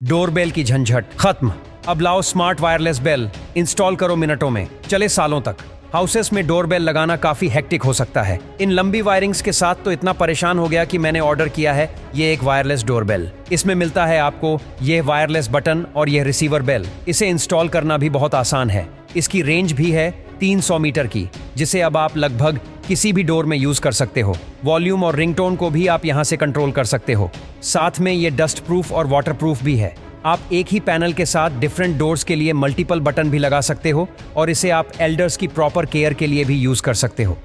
Doorbell की झंझट खत्म। अब लाओ स्मार्ट वायरलेस बेल, इंस्टॉल करो मिनटों में, चले सालों तक। हाउसेस में डोरबेल लगाना काफी हेक्टिक हो सकता है। इन लंबी वायरिंग्स के साथ तो इतना परेशान हो गया कि मैंने ऑर्डर किया है ये एक वायरलेस डोरबेल। इसमें मिलता है आपको ये वायरलेस बटन और ये रिसीवर बेल। इसे इंस्टॉल करना भी बहुत आसान है। इसकी रेंज भी है 300 मीटर की, जिसे अब आप लगभग किसी भी डोर में यूज कर सकते हो। वॉल्यूम और रिंगटोन को भी आप यहां से कंट्रोल कर सकते हो। साथ में ये डस्ट प्रूफ और वाटर प्रूफ भी है। आप एक ही पैनल के साथ डिफरेंट डोर्स के लिए मल्टीपल बटन भी लगा सकते हो और इसे आप एल्डर्स की प्रॉपर केयर के लिए भी यूज कर सकते हो।